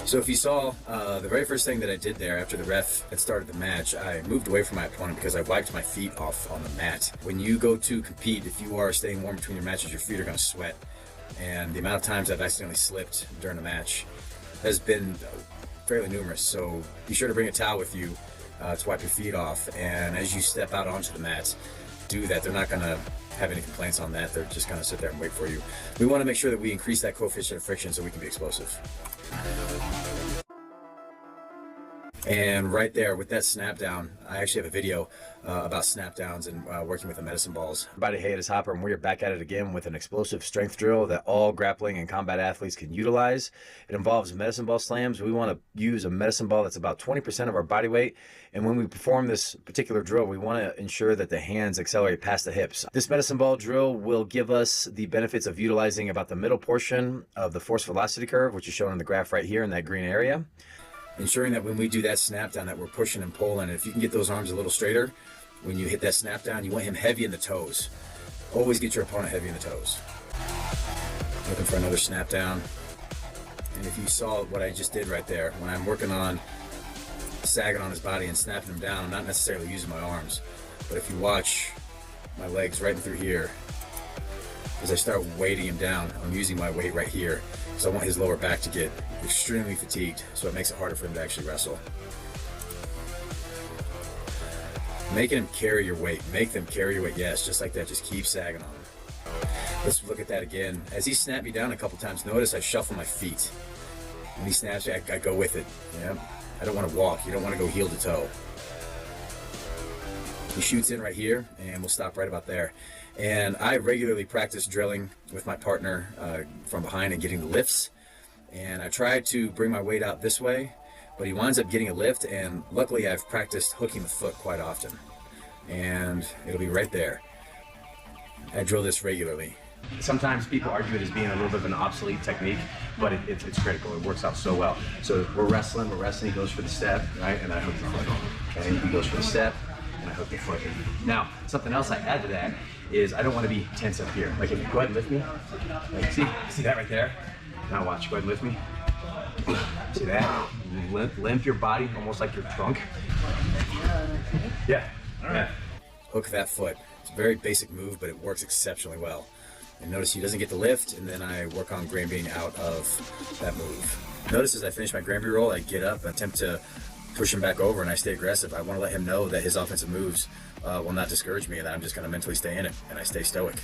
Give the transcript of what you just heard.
So if you saw, the very first thing that I did there after the ref had started the match, I moved away from my opponent because I wiped my feet off on the mat. When you go to compete, if you are staying warm between your matches, your feet are going to sweat. And the amount of times I've accidentally slipped during a match has been fairly numerous. So be sure to bring a towel with you to wipe your feet off. And as you step out onto the mat, do that. They're not going to have any complaints on that. They're just going to sit there and wait for you. We want to make sure that we increase that coefficient of friction so we can be explosive. And right there with that snap down, I actually have a video about snap downs and working with the medicine balls. Everybody, hey, it is Hopper, and we're back at it again with an explosive strength drill that all grappling and combat athletes can utilize. It involves medicine ball slams. We want to use a medicine ball that's about 20% of our body weight. And when we perform this particular drill, we want to ensure that the hands accelerate past the hips. This medicine ball drill will give us the benefits of utilizing about the middle portion of the force velocity curve, which is shown in the graph right here in that green area. Ensuring that when we do that snap down that we're pushing and pulling, and if you can get those arms a little straighter, when you hit that snap down, you want him heavy in the toes. Always get your opponent heavy in the toes. Looking for another snap down. And if you saw what I just did right there, when I'm working on sagging on his body and snapping him down, I'm not necessarily using my arms. But if you watch my legs right in through here, as I start weighting him down, I'm using my weight right here because I want his lower back to get extremely fatigued, so it makes it harder for him to actually wrestle. Making him carry your weight. Make them carry your weight. Yes, just like that. Just keep sagging on him. Let's look at that again. As he snapped me down a couple times, notice I shuffle my feet. When he snaps me, I go with it. Yeah? I don't want to walk. You don't want to go heel to toe. He shoots in right here, and we'll stop right about there. And I regularly practice drilling with my partner from behind and getting the lifts. And I try to bring my weight out this way, but he winds up getting a lift, and luckily I've practiced hooking the foot quite often. And it'll be right there. I drill this regularly. Sometimes people argue it as being a little bit of an obsolete technique, but it's critical. It works out so well. So we're wrestling, he goes for the step, right? And I hook the foot. Okay, he goes for the step, and I hook the foot. Now, something else I add to that is I don't want to be tense up here. Like, if you go ahead and lift me, like, see that right there? Now watch, go ahead and lift me. See that? Limp your body almost like your trunk. Yeah. Yeah. Hook that foot. It's a very basic move, but it works exceptionally well. And notice he doesn't get the lift, and then I work on Granbying out of that move. Notice as I finish my Granby roll, I get up and attempt to push him back over, and I stay aggressive. I want to let him know that his offensive moves will not discourage me, and that I'm just going to mentally stay in it, and I stay stoic.